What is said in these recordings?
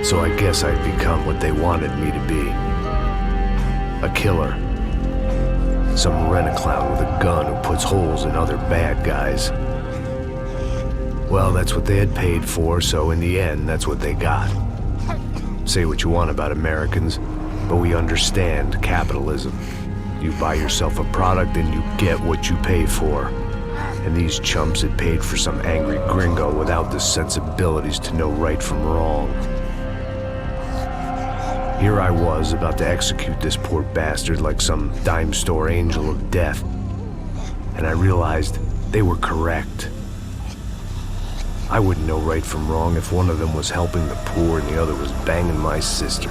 So I guess I'd become what they wanted me to be. A killer. Some rent-a-clown with a gun who puts holes in other bad guys. Well, that's what they had paid for, so in the end, that's what they got. Say what you want about Americans, but we understand capitalism. You buy yourself a product and you get what you pay for. And these chumps had paid for some angry gringo without the sensibilities to know right from wrong. Here I was, about to execute this poor bastard like some dime store angel of death. And I realized they were correct. I wouldn't know right from wrong if one of them was helping the poor and the other was banging my sister.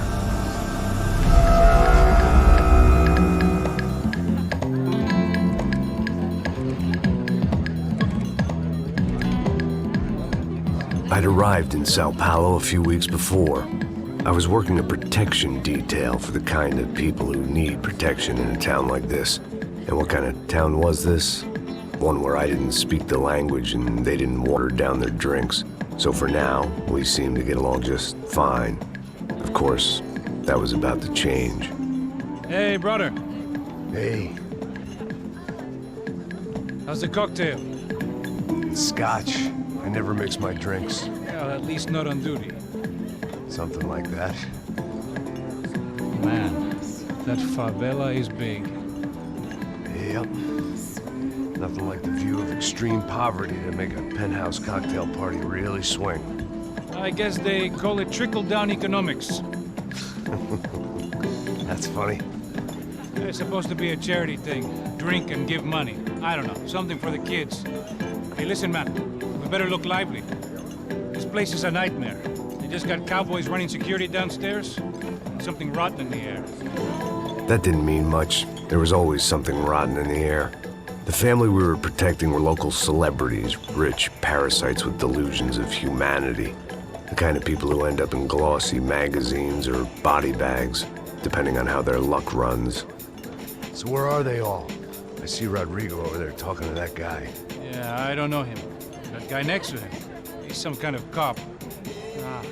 I'd arrived in Sao Paulo a few weeks before. I was working a protection detail for the kind of people who need protection in a town like this. And what kind of town was this? One where I didn't speak the language and they didn't water down their drinks. So for now, we seemed to get along just fine. Of course, that was about to change. Hey, brother. Hey. How's the cocktail? Scotch. I never mix my drinks. Well, at least not on duty. Something like that. Man, that favela is big. Yep. Nothing like the view of extreme poverty to make a penthouse cocktail party really swing. I guess they call it trickle-down economics. That's funny. It's supposed to be a charity thing. Drink and give money. I don't know, something for the kids. Hey, listen, man. We better look lively. This place is a nightmare. They just got cowboys running security downstairs, and something rotten in the air. That didn't mean much. There was always something rotten in the air. The family we were protecting were local celebrities, rich parasites with delusions of humanity. The kind of people who end up in glossy magazines or body bags, depending on how their luck runs. So where are they all? I see Rodrigo over there talking to that guy. Yeah, I don't know him. That guy next to him, he's some kind of cop.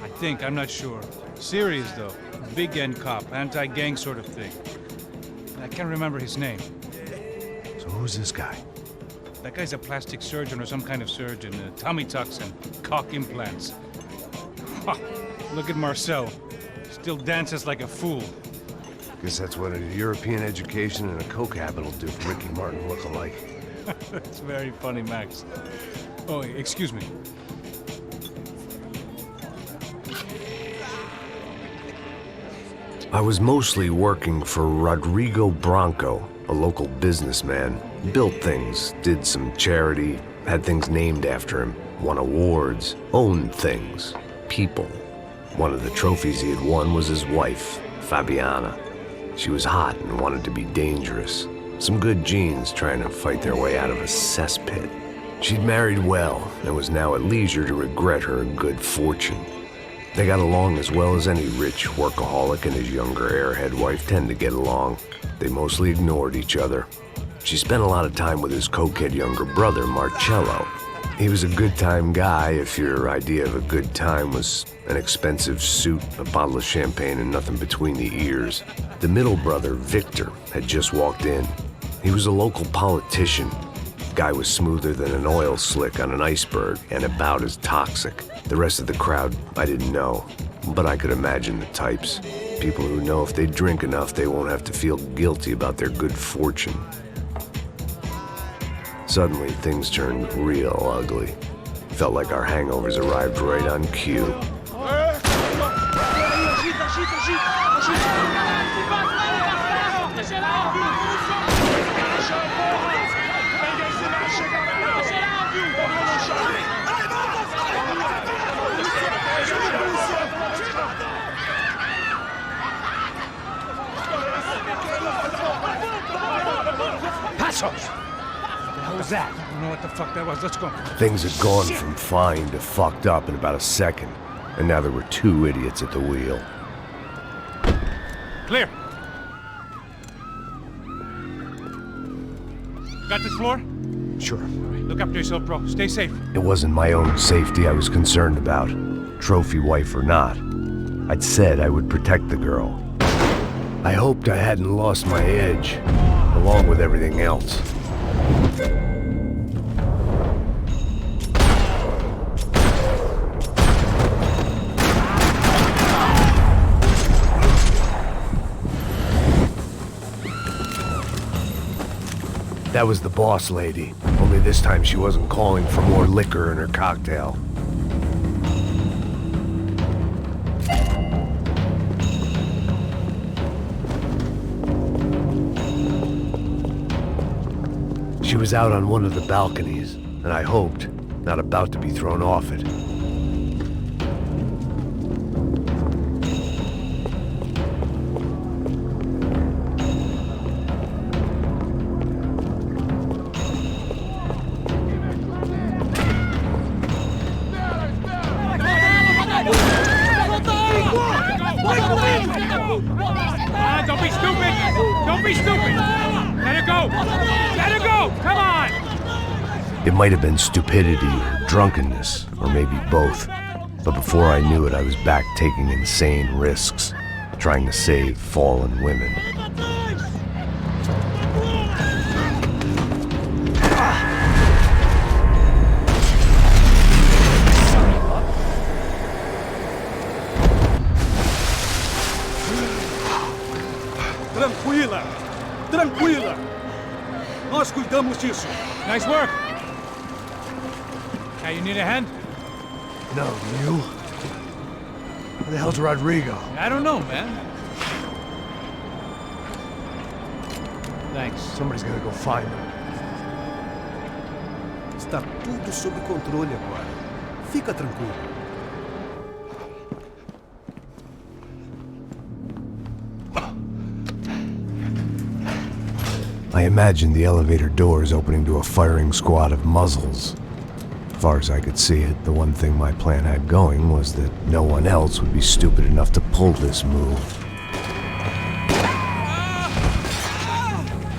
I think, I'm not sure. Serious, though. Big N cop, anti-gang sort of thing. I can't remember his name. So who's this guy? That guy's a plastic surgeon or some kind of surgeon. Tummy tucks and cock implants. Ha! Look at Marcel. Still dances like a fool. Guess that's what a European education and a coke habit will do for Ricky Martin look-alike. That's very funny, Max. Oh, excuse me. I was mostly working for Rodrigo Branco, a local businessman. Built things, did some charity, had things named after him, won awards, owned things, people. One of the trophies he had won was his wife, Fabiana. She was hot and wanted to be dangerous. Some good genes trying to fight their way out of a cesspit. She'd married well and was now at leisure to regret her good fortune. They got along as well as any rich workaholic and his younger airhead wife tend to get along. They mostly ignored each other. She spent a lot of time with his cokehead younger brother, Marcello. He was a good-time guy if your idea of a good time was an expensive suit, a bottle of champagne, and nothing between the ears. The middle brother, Victor, had just walked in. He was a local politician. Guy was smoother than an oil slick on an iceberg and about as toxic. The rest of the crowd, I didn't know, but I could imagine the types. People who know if they drink enough, they won't have to feel guilty about their good fortune. Suddenly, things turned real ugly. Felt like our hangovers arrived right on cue. Passos! What was that? I don't know what the fuck that was. Let's go. Things had gone from fine to fucked up in about a second, and now there were two idiots at the wheel. Clear. Got this floor? Sure. All right, look after yourself, bro. Stay safe. It wasn't my own safety I was concerned about, trophy wife or not. I'd said I would protect the girl. I hoped I hadn't lost my edge, along with everything else. That was the boss lady, only this time she wasn't calling for more liquor in her cocktail. She was out on one of the balconies, and I hoped, not about to be thrown off it. Don't be stupid! Don't be stupid! Let her go! Let her go! Come on! It might have been stupidity or drunkenness, or maybe both. But before I knew it, I was back taking insane risks, trying to save fallen women. Tranquila! Tranquila! Nós cuidamos disso. Nice work! Hey, you need a hand? No, you? Where the hell's Rodrigo? I don't know, man. Thanks. Somebody's gonna go find him. Está tudo sob controle agora. Fica tranquilo. I imagined the elevator doors opening to a firing squad of muzzles. As far as I could see it, the one thing my plan had going was that no one else would be stupid enough to pull this move.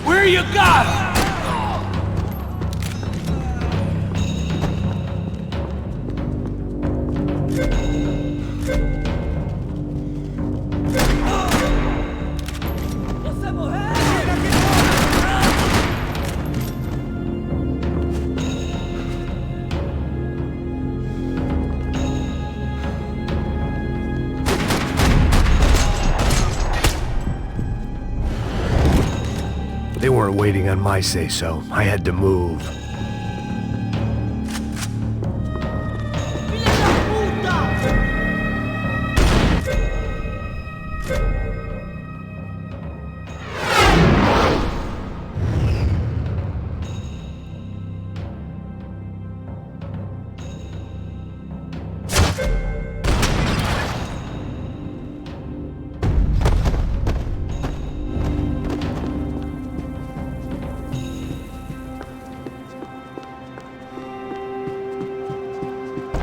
Where you got? They weren't waiting on my say-so. I had to move.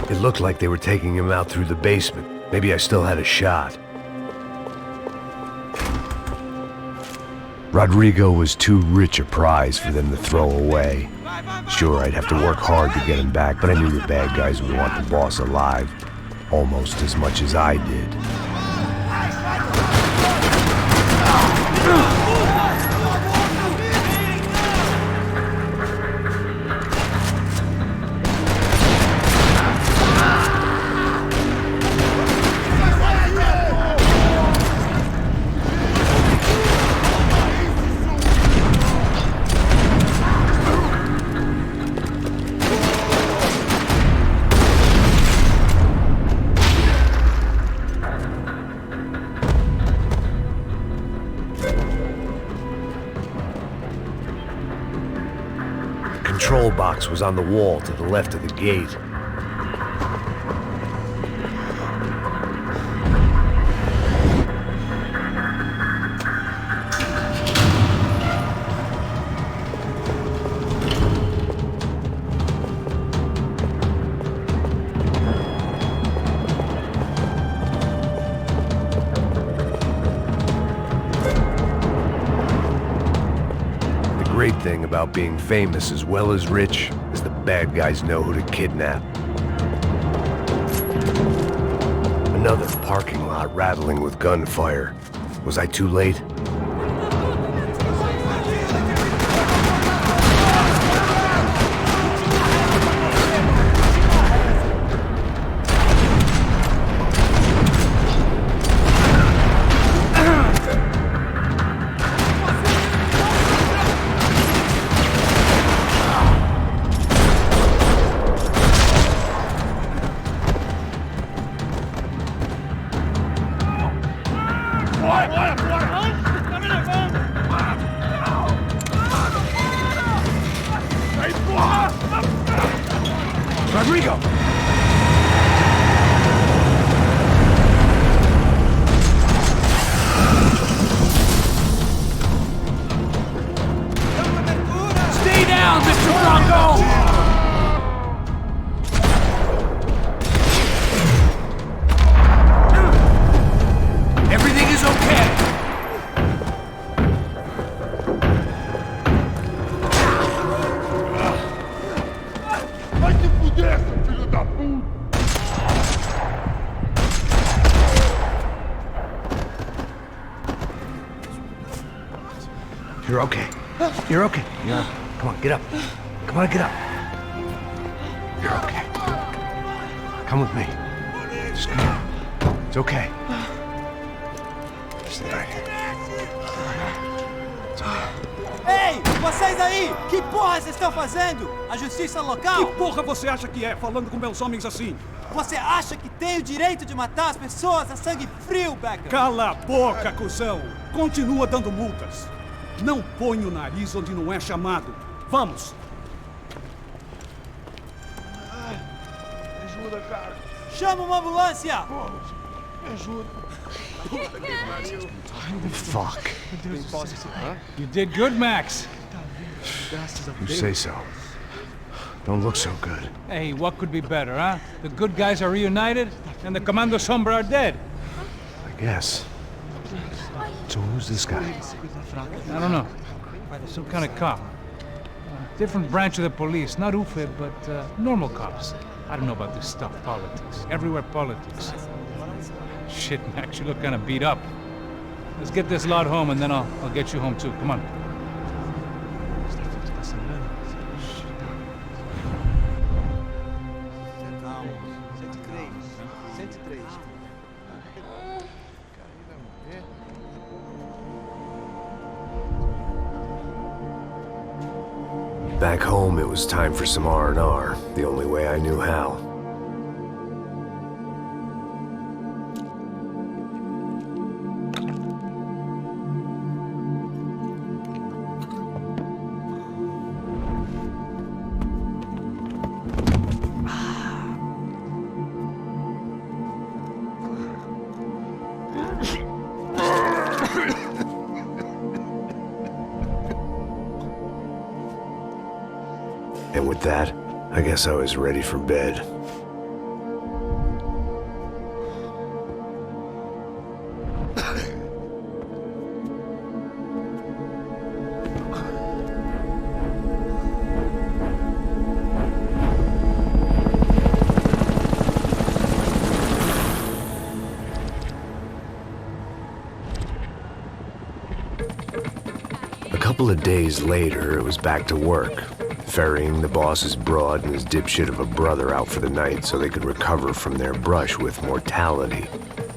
It looked like they were taking him out through the basement. Maybe I still had a shot. Rodrigo was too rich a prize for them to throw away. Sure, I'd have to work hard to get him back, but I knew the bad guys would want the boss alive, almost as much as I did. The control box was on the wall to the left of the gate. The great thing about being famous as well as rich is the bad guys know who to kidnap. another parking lot rattling with gunfire. Was I too late? Rodrigo! Stay down, Mr. Bronco! Everything is okay. Vai se fuder, seu filho da puta! You're okay. You're okay. Yeah. Come on, get up. Come on, get up. You're okay. Come with me. Just come on. It's okay. Stay right here. It's okay. Ei, vocês aí! Que porra vocês estão fazendo? A justiça local? Que porra você acha que é, falando com meus homens assim? Você acha que tem o direito de matar as pessoas a sangue frio, Becker? Cala a boca, cuzão! Continua dando multas. Não põe o nariz onde não é chamado. Vamos! Me ajuda, cara. Chama uma ambulância! Me ajuda. Fuck. You did good, Max. You say so. Don't look so good. Hey, what could be better, huh? The good guys are reunited, and the Commando Sombra are dead. I guess. So who's this guy? I don't know. Some kind of cop. Different branch of the police. Not UFE, but normal cops. I don't know about this stuff, politics. Everywhere politics. Shit, Max, you look kind of beat up. Let's get this lot home, and then I'll get you home too. Come on. Back home, it was time for some R&R, the only way I knew how. And with that, I guess I was ready for bed. A couple of days later, it was back to work. Ferrying the boss's broad and his dipshit of a brother out for the night so they could recover from their brush with mortality.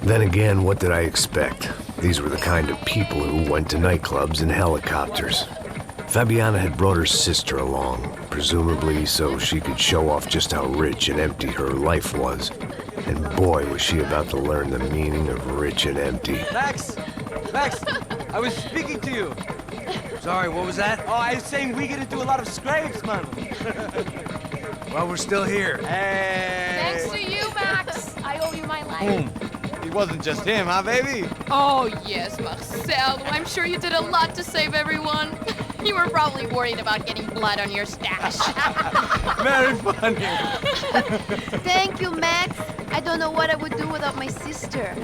Then again, what did I expect? These were the kind of people who went to nightclubs in helicopters. Fabiana had brought her sister along, presumably so she could show off just how rich and empty her life was. And boy, was she about to learn the meaning of rich and empty. Max! Max! I was speaking to you! Sorry, what was that? Oh, I was saying we get into a lot of scrapes, man. Well, we're still here. Hey! Thanks to you, Max. I owe you my life. It wasn't just him, huh, baby? Oh, yes, Marcel. I'm sure you did a lot to save everyone. You were probably worried about getting blood on your stash. Very funny. Thank you, Max. I don't know what I would do without my sister.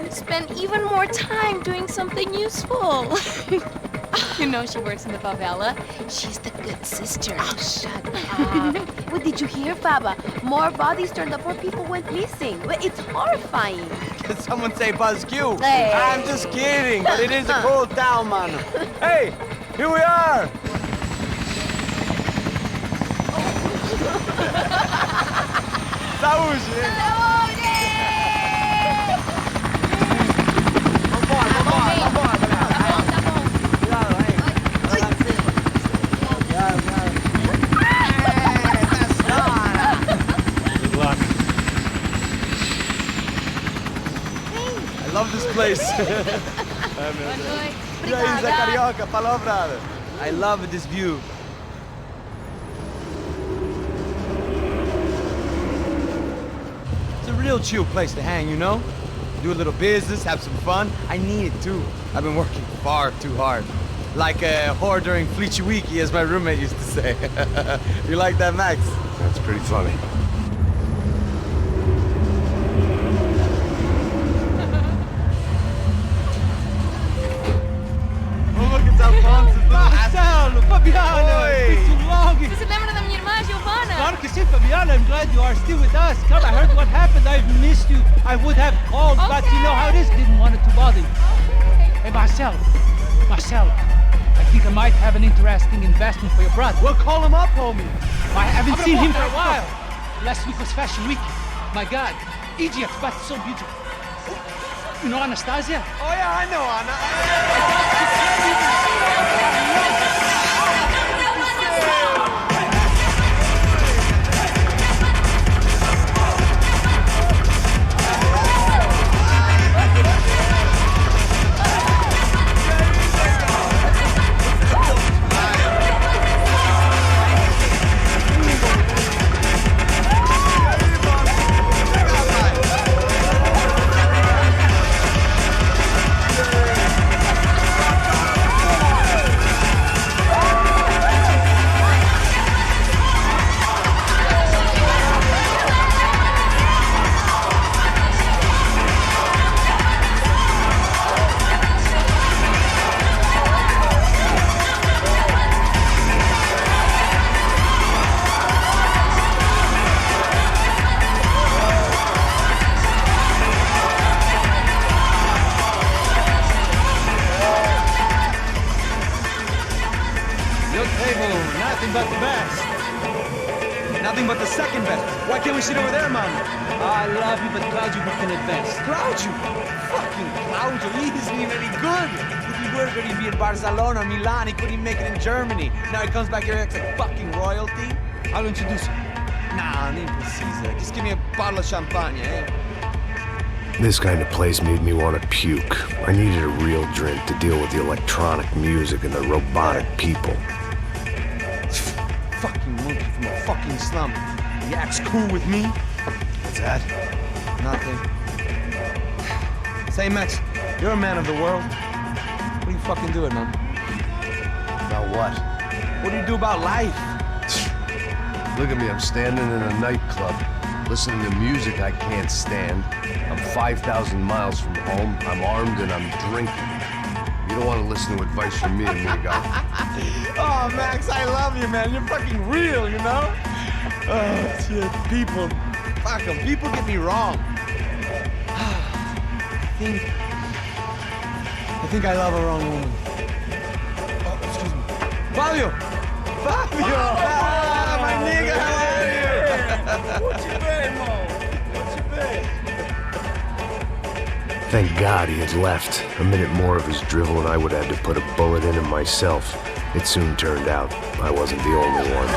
Spend even more time doing something useful. You know she works in the favela. She's the good sister. Oh, shut up. What did you hear, Faba? More bodies turned up where people went missing. It's horrifying. Did someone say Buzz Q? Hey. I'm just kidding, but it is a cool town, man. Hey, here we are. Saúde! Good luck. I love this place. E aí, Zé Carioca, palavra. I love this view. It's a real chill place to hang, you know? Do a little business, have some fun. I need it too. I've been working far too hard. Like a whore during Fleechy Weeky, as my roommate used to say. You like that, Max? That's pretty funny. Oh, look, it's Alfonso. Marcelo, Fabiana, Oi. it's been too long. Você se lembra da minha irmã, Giovanna? Claro que sim, Fabiana. I'm glad you are still with us. Come, I heard what happened. I've missed you. I would have called, but you know how it is. Didn't want it to bother you. Hey, Marcelo. Marcelo, I think I might have an interesting investment for your brother. Well, call him up, homie. I haven't seen him for a while. Last week was Fashion Week. My God, Egypt, but so beautiful. You know Anastasia? Oh, yeah, I know, Anna. Your table, nothing but the best. Nothing but the second best. Why can't we sit over there, man? I love you, but Claudio booked an advance. Claudio! Fucking Claudio, he isn't even any good. If he were good, he'd be in Barcelona, Milan, he couldn't even make it in Germany. Now he comes back here and acts like fucking royalty. I'll introduce you. Nah, need precisa. Just give me a bottle of champagne, eh? This kind of place made me want to puke. I needed a real drink to deal with the electronic music and the robotic people. Fucking monkey from a fucking slum. He acts cool with me. What's that? Nothing. Say, Max, you're a man of the world. What are you fucking doing, man? About what? What do you do about life? Look at me, I'm standing in a nightclub, listening to music I can't stand. I'm 5,000 miles from home, I'm armed and I'm drinking. You don't want to listen to advice from me, amigo. Oh, Max, I love you, man. You're fucking real, you know? Oh, shit. People. Fuck them. People get me wrong. I think I love a wrong woman. Oh, excuse me. Fabio! Fabio! Ah, my nigga, how are you? What you been, Mo? What you been? Thank God he had left. A minute more of his drivel and I would have had to put a bullet in him myself. It soon turned out I wasn't the only one.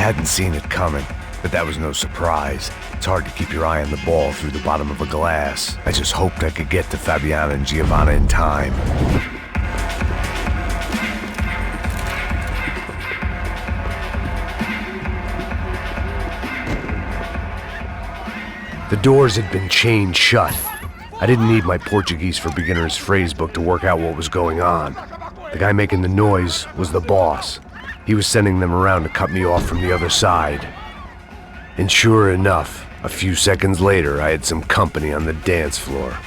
hadn't seen it coming, but that was no surprise. It's hard to keep your eye on the ball through the bottom of a glass. I just hoped I could get to Fabiana and Giovanna in time. The doors had been chained shut. I didn't need my Portuguese for Beginners phrase book to work out what was going on. The guy making the noise was the boss. He was sending them around to cut me off from the other side. And sure enough, a few seconds later, I had some company on the dance floor.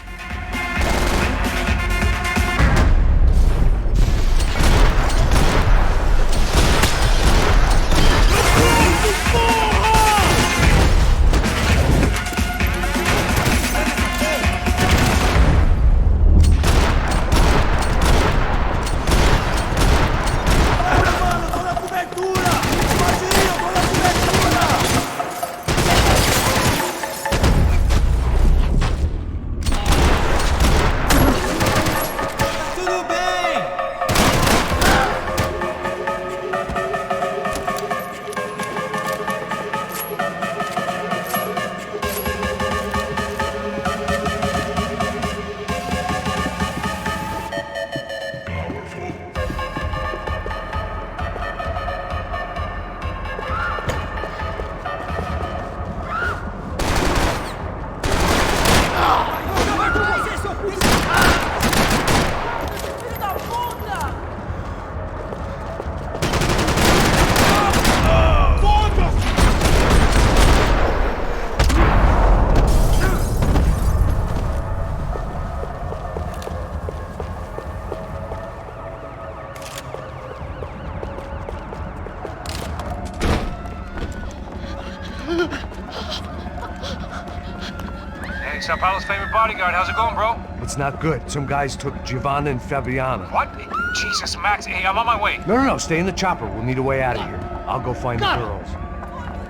Hey, Sao Paulo's favorite bodyguard. How's it going, bro? It's not good. Some guys took Giovanna and Fabiana. What? Jesus, Max. Hey, I'm on my way. No, stay in the chopper. We'll need a way out of here. I'll go find the girls.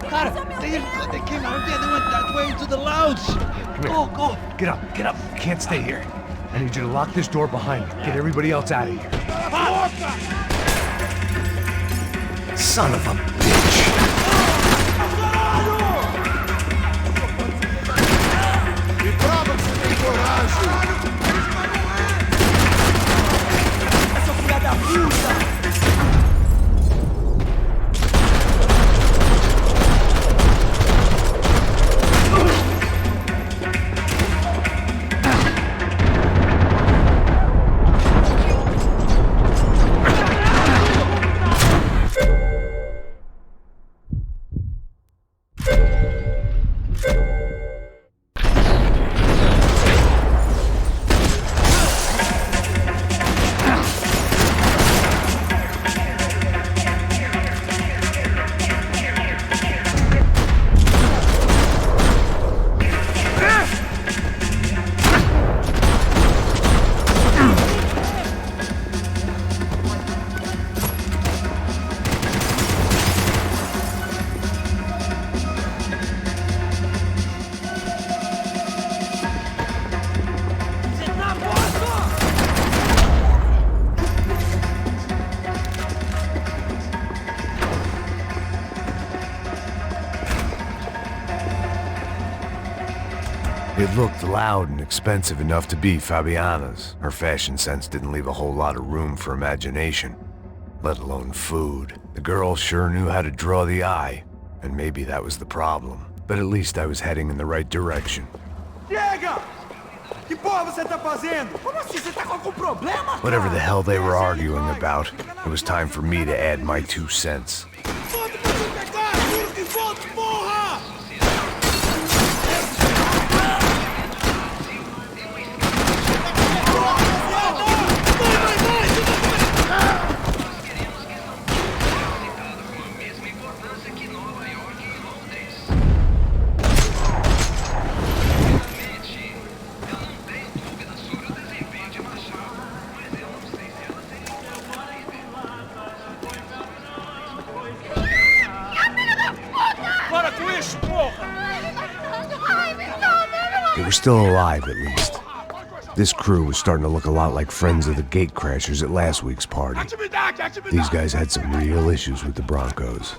God, they came out of there. They went that way into the lounge. Go. Get up. You can't stay here. I need you to lock this door behind you. Get everybody else out of here. Son of a bitch. Me prova que você tem coragem! Essa filha da puta! It looked loud and expensive enough to be Fabiana's. Her fashion sense didn't leave a whole lot of room for imagination, let alone food. The girl sure knew how to draw the eye, and maybe that was the problem. But at least I was heading in the right direction. Chega! Que porra você tá fazendo? Como assim? Você tá com algum problema? Whatever the hell they were arguing about, it was time for me to add my 2 cents. They were still alive, at least. This crew was starting to look a lot like friends of the gatecrashers at last week's party. These guys had some real issues with the Broncos.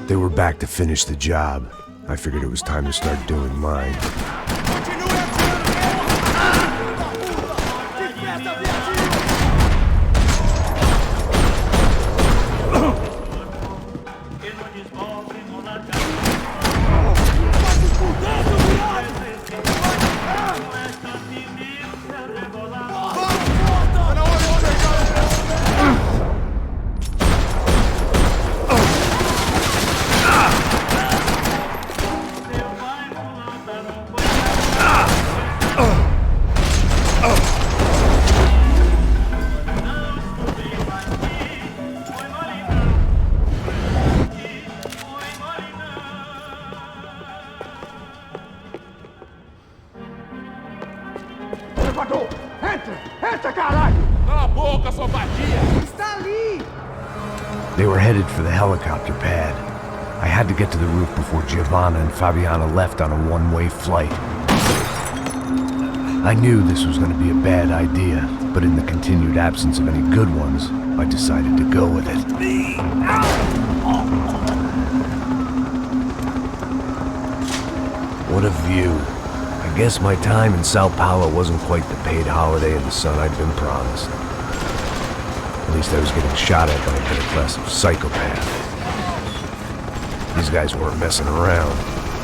They were back to finish the job. I figured it was time to start doing mine. They were headed for the helicopter pad. I had to get to the roof before Giovanna and Fabiana left on a one-way flight. I knew this was going to be a bad idea, but in the continued absence of any good ones, I decided to go with it. What a view. I guess my time in Sao Paulo wasn't quite the paid holiday in the sun I'd been promised. At least I was getting shot at by a middle-class psychopath. These guys weren't messing around.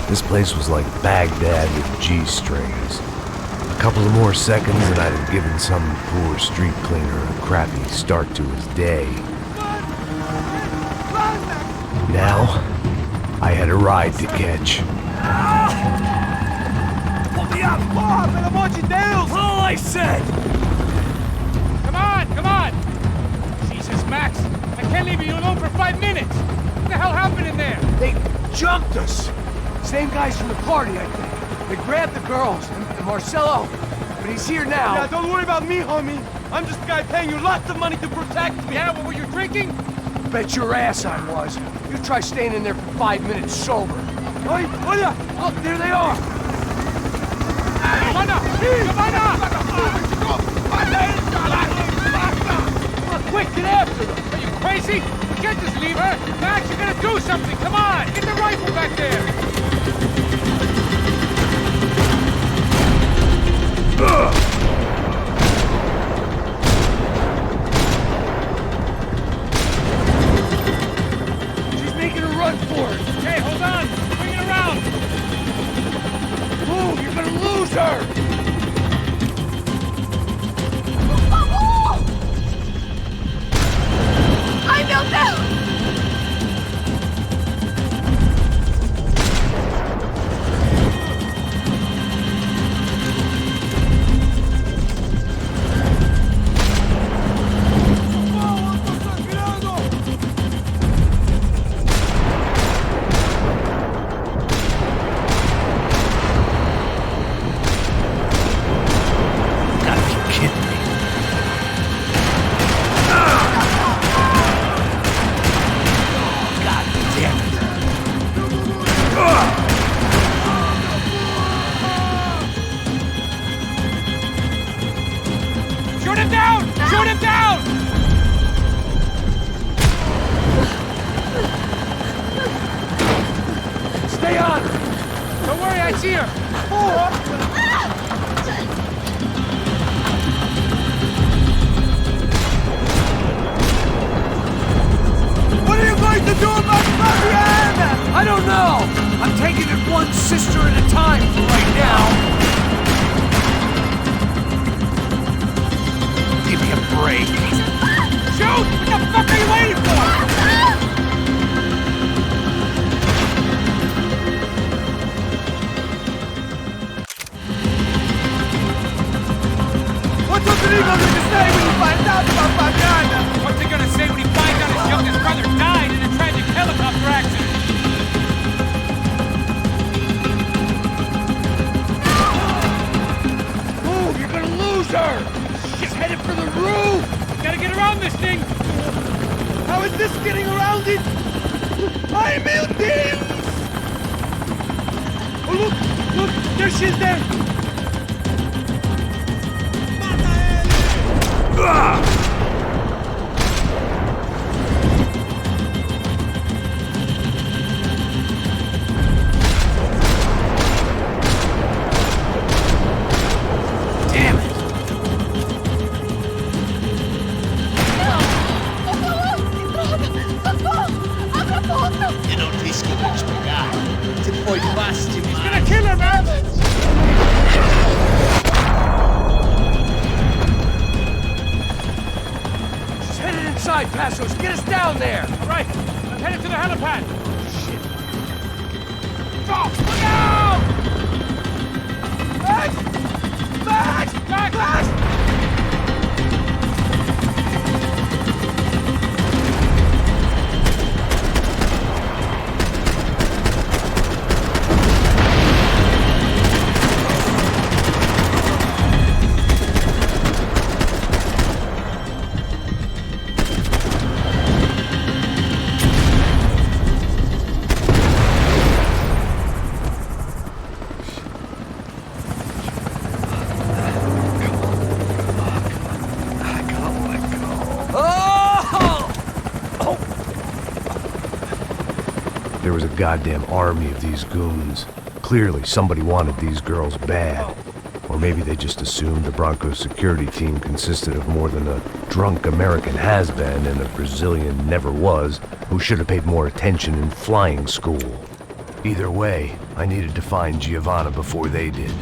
This place was like Baghdad with G-strings. A couple of more seconds and I'd have given some poor street cleaner a crappy start to his day. Now, I had a ride to catch. Pull me up! Oh, pelo amor de Deus! All I said! Come on, come on! Jesus, Max, I can't leave you alone for 5 minutes! What the hell happened in there? They jumped us! Same guys from the party, I think. They grabbed the girls, and Marcelo, but he's here now. Yeah, don't worry about me, homie. I'm just a guy paying you lots of money to protect me. Yeah, what were you drinking? Bet your ass I was. You try staying in there for 5 minutes sober. Oi, olha! Look, there they are! Giovanna! Look, quick, get after them! Are you crazy? We can't just leave her! Max, you gotta do something! Come on! Get the rifle back there! She's making a run for it! Okay, hold on! Bring it around! Move, you're gonna lose her! Ai, meu Deus! Shoot him down! Shoot him down! Stay on! Don't worry, I see her! What are you going to do about Fabiana? I don't know! I'm taking it one sister at a time for right now. Give me a break. Shoot! What the fuck are you waiting for? What's Rodrigo going to say when he finds out about Fabiana? What's he gonna say when he finds out his youngest brother died in a tragic helicopter accident? Move, you're going to lose her! She's headed for the roof! Gotta get around this thing! How is this getting around it? Ai, meu Deus! Oh, look! Look! There she is there! E non rischio di spiegare. Se poi basti. He's gonna kill her, man! Just headed inside, Passos. Get us down there! All right, I'm headed to the helipad. Stop! Look out! Max! Max! Max! Max! There was a goddamn army of these goons. Clearly, somebody wanted these girls bad. Or maybe they just assumed the Broncos security team consisted of more than a drunk American has-been and a Brazilian never-was who should have paid more attention in flying school. Either way, I needed to find Giovanna before they did.